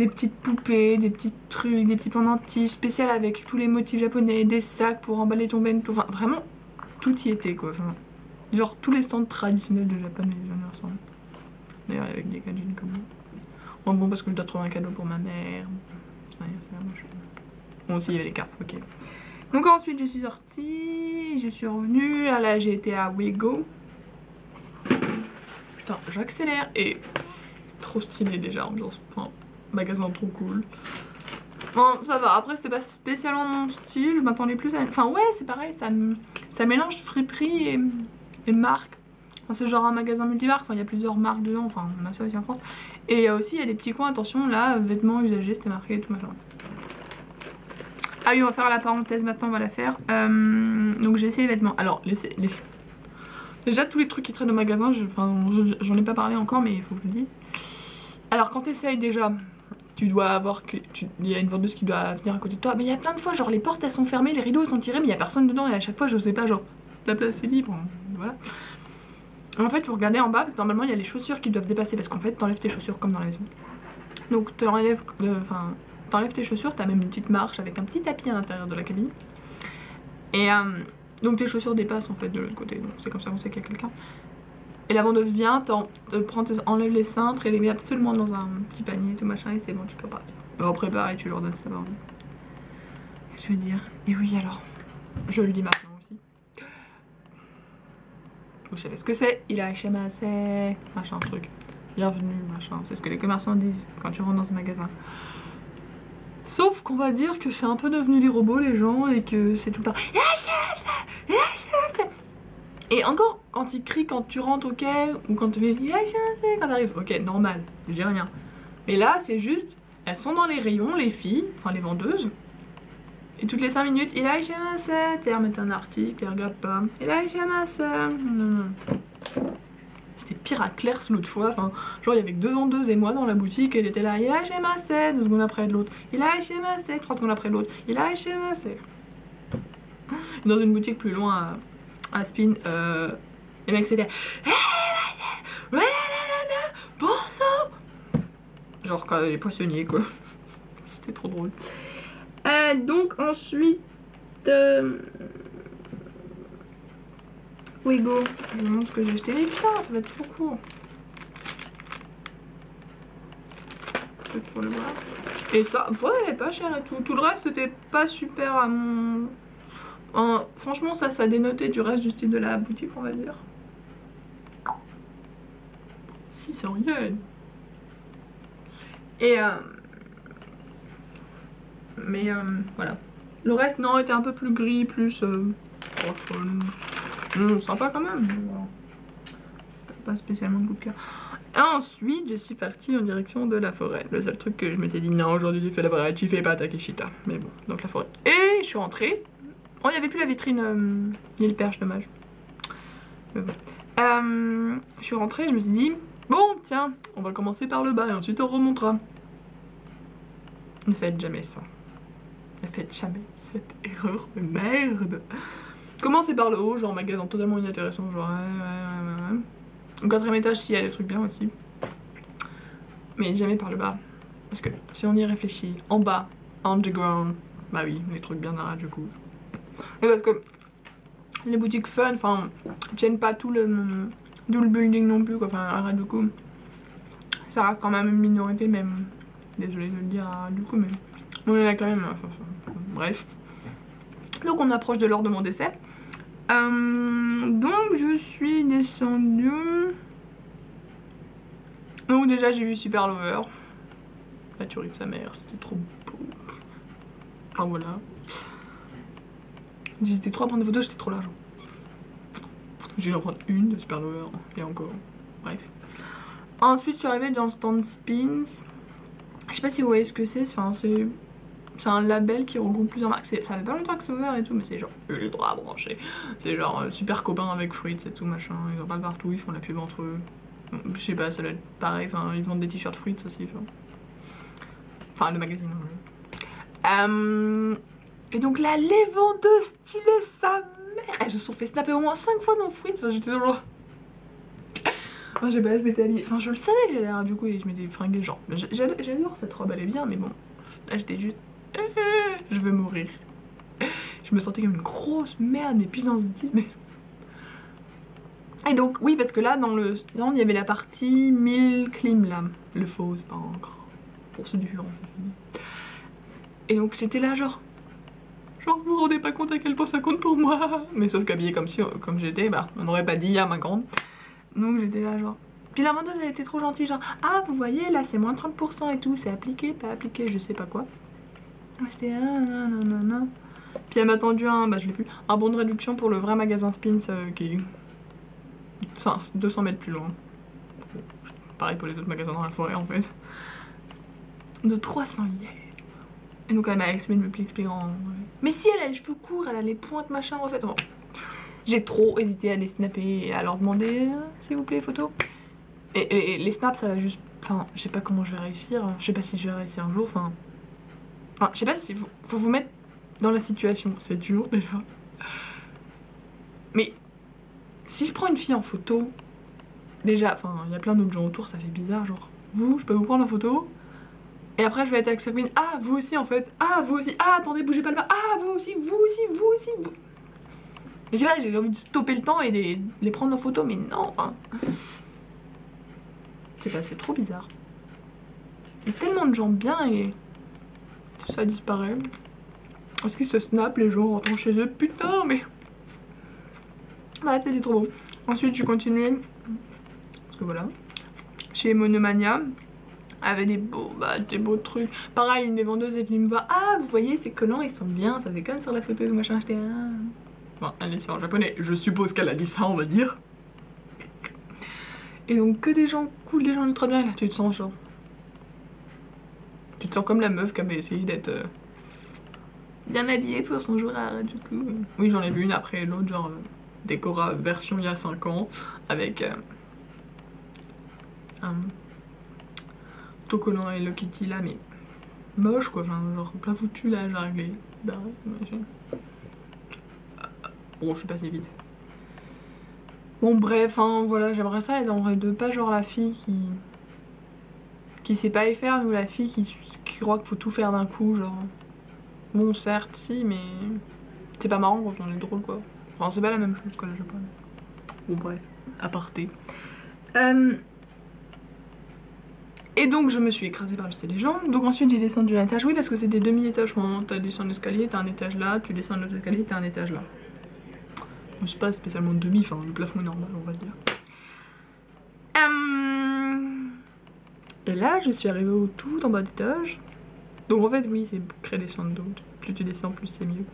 des petites poupées, des petits trucs, des petits pendentifs spéciaux avec tous les motifs japonais, des sacs pour emballer ton bento, enfin vraiment tout y était quoi. Enfin, genre tous les stands traditionnels de Japon, les gens y ressemblent. D'ailleurs avec des gadgets comme ça. Bon parce que je dois trouver un cadeau pour ma mère. Bon aussi il y avait les cartes, ok. Donc ensuite je suis sortie, je suis revenue, là j'ai à Wego. Putain j'accélère et trop stylé déjà, ambiance, enfin magasin trop cool. Bon ça va, après c'était pas spécialement mon style, je m'attendais plus à... Enfin ouais c'est pareil, ça mélange friperie et marque. Enfin, c'est genre un magasin multimarque, enfin, il y a plusieurs marques dedans, enfin on a ça aussi en France. Et il y a aussi des petits coins, attention là, vêtements usagés, c'était marqué et tout machin. Ah oui on va faire la parenthèse maintenant, on va la faire. Donc j'ai essayé les vêtements. Alors déjà tous les trucs qui traînent au magasin, j'en ai pas parlé encore mais il faut que je le dise. Alors quand t'essayes déjà, tu dois avoir il y a une vendeuse qui doit venir à côté de toi. Mais il y a plein de fois, genre les portes elles sont fermées, les rideaux ils sont tirés, mais il y a personne dedans et à chaque fois je sais pas, genre la place est libre, voilà. En fait, faut regarder en bas parce que normalement il y a les chaussures qui doivent dépasser parce qu'en fait t'enlèves tes chaussures comme dans la maison. Donc t'enlèves tes chaussures, t'as même une petite marche avec un petit tapis à l'intérieur de la cabine. Et donc tes chaussures dépassent en fait de l'autre côté, donc c'est comme ça qu'on sait qu'il y a quelqu'un. Et la vendeuse vient, enlève les cintres et les met absolument dans un petit panier, tout machin, et c'est bon, tu peux partir. Bon, après pareil, tu leur donnes ça. Je veux dire, et oui alors, je le dis maintenant aussi. Vous savez ce que c'est, il a HMAC, machin truc. Bienvenue, machin, c'est ce que les commerçants disent quand tu rentres dans ce magasin. Sauf qu'on va dire que c'est un peu devenu des robots les gens et que c'est tout le temps et encore quand ils crient quand tu rentres ok ou quand tu fais quand t'arrives ok normal, je dis rien. Mais là c'est juste, elles sont dans les rayons les filles, enfin les vendeuses. Et toutes les 5 minutes, il a HMAC, tu remettre un article, et regarde pas. Il a HMAC. C'était pire à Claire's l'autre fois, enfin, genre il y avait que 2 vendeuses et moi dans la boutique, et elle était là, il a HMAC, 2 secondes après de l'autre. Il a HMAC, 3 secondes après de l'autre. Il a HMAC. Dans une boutique plus loin à Spin, les mecs c'était bonsoir. Genre quand les poissonniers quoi. C'était trop drôle. Donc ensuite Wego, je vous montre ce que j'ai acheté. Putain, ça va être trop court. Peut-être pour le voir. Et ça, ouais, pas cher et tout. Tout le reste, c'était pas super à mon... franchement, ça dénotait du reste du style de la boutique, on va dire. 600 yens. Et mais voilà. Le reste, non, était un peu plus gris, plus... sympa quand même. Pas spécialement de coup de cœur. Ensuite, je suis partie en direction de la forêt. Le seul truc que je m'étais dit, non, aujourd'hui tu fais la forêt, tu fais pas Takeshita. Mais bon, donc la forêt. Et je suis rentrée. Oh, il n'y avait plus la vitrine ni le perche, dommage. Mais bon. Je suis rentrée, je me suis dit, bon, tiens, on va commencer par le bas et ensuite on remontera. Ne faites jamais ça. Ne faites jamais cette erreur de merde. Commencez par le haut, genre magasin totalement inintéressant, genre ouais. Au 4ème étage, s'il y a des trucs bien aussi. Mais jamais par le bas. Parce que si on y réfléchit, en bas, underground, bah oui, les trucs bien à du coup. Et parce que les boutiques fun, enfin, tiennent pas tout le building non plus, quoi. Enfin, arrête du coup. Ça reste quand même une minorité, même. Désolée de le dire, du coup, mais on est là quand même. Bref. Donc on approche de l'heure de mon décès. Donc je suis descendue. Donc déjà j'ai vu Super Lover. La tuerie de sa mère, c'était trop beau. Enfin voilà. J'étais trop à prendre des photos, j'étais trop là genre. J'ai dû en prendre une de Super Lover et encore. Bref. Ensuite je suis arrivée dans le stand Spins. Je sais pas si vous voyez ce que c'est, enfin c'est un label qui regroupe plusieurs marques. Ça fait pas longtemps que c'est ouvert et tout, mais c'est genre ultra branché. C'est genre super copain avec Fruits et tout machin. Ils en parlent partout, ils font la pub entre eux. Je sais pas, ça doit être pareil. Enfin, ils vendent des t-shirts Fruits aussi. Enfin, le magazine. Et donc là, les vendeuses stylées sa mère. Elles se sont fait snapper au moins 5 fois dans Fruits. Enfin, j'étais toujours. Enfin, je sais pas, je m'étais habillée. Enfin, je le savais que j'allais à Harajuku et je m'étais fringuée, genre. J'adore cette robe, elle est bien, mais bon. Là, j'étais juste. Je veux mourir. Je me sentais comme une grosse merde, mais puissance 10, mais. Et donc, oui, parce que là, dans le stand, il y avait la partie Milk là. Le faux, c'est pas encore. Pour ceux différents, je me suis dit. Et donc, j'étais là, genre. Genre, vous vous rendez pas compte à quel point ça compte pour moi. Mais sauf qu'habillée comme j'étais, bah, on n'aurait pas dit à ma grande. Donc, j'étais là, genre. Puis la vendeuse, elle était trop gentille, genre, ah, vous voyez, là, c'est moins 30% et tout, c'est appliqué, pas appliqué, je sais pas quoi. J'étais, ah, non, non, non. Puis elle m'a tendu bah, je l'ai plus, un bon de réduction pour le vrai magasin Spins qui est 200 mètres plus loin. Pareil pour les autres magasins dans la forêt, en fait. De 300 yens. Et donc elle m'a expliqué, mais si elle a les cheveux courts, elle a les pointes, machin, en fait. Bon. J'ai trop hésité à les snapper et à leur demander, s'il vous plaît, photos. Et les snaps, ça va juste... Enfin, je sais pas comment je vais réussir. Je sais pas si je vais réussir un jour, enfin... je sais pas si... Faut vous mettre dans la situation. C'est dur, déjà. Mais... Si je prends une fille en photo... Déjà, enfin, il y a plein d'autres gens autour, ça fait bizarre, genre... Vous, je peux vous prendre en photo? Et après, je vais être avec Sabine. Ah, vous aussi, en fait. Ah, vous aussi. Ah, attendez, bougez pas le bas. Ah, vous aussi, vous aussi, vous aussi, vous... Mais je sais pas, j'ai envie de stopper le temps et les prendre en photo, mais non, enfin... Je sais pas, c'est trop bizarre. Il y a tellement de gens bien et... tout ça disparaît. Est-ce qu'ils se snap les gens rentrant chez eux? Putain, mais... Bah, c'était trop beau. Ensuite, je continué. Parce que voilà. Chez Monomania. Avec des beaux trucs. Pareil, une des vendeuses est venue me voir. Ah, vous voyez, ces collants, ils sont bien. Ça fait comme sur la photo de machin. J'étais... Bon, elle dit ça en japonais. Je suppose qu'elle a dit ça, on va dire. Et donc, que des gens cool, des gens ultra bien. Et là, tu te sens genre... Tu te sens comme la meuf qui avait essayé d'être bien habillée pour son jour à Harajuku. Oui, j'en ai vu une après l'autre, genre Décora version il y a 5 ans, avec un autocollant Hello Kitty là, mais moche quoi, enfin, genre plein foutu là, genre avec les barrettes, machin. Bon, je suis passée vite. Bon, bref, hein, voilà, j'aimerais ça être dans les deux, pas genre la fille qui sait pas y faire, ou la fille qui croit qu'il faut tout faire d'un coup, genre. Bon, certes, si, mais c'est pas marrant quand on est drôle, quoi. Enfin, c'est pas la même chose que la japonaise. Bon, bref, aparté. Et donc, je me suis écrasée par les jambes. Donc, ensuite, j'ai descendu un étage. Oui, parce que c'est des demi-étages. T'as descendu l'escalier, t'as un étage là, tu descends l'autre escalier, t'as un étage là. Mais c'est pas spécialement demi, enfin, le plafond est normal, on va le dire. Et là, je suis arrivée tout en bas d'étage. Donc en fait, oui, c'est créer des chambres d'eau. Plus tu descends, plus c'est mieux.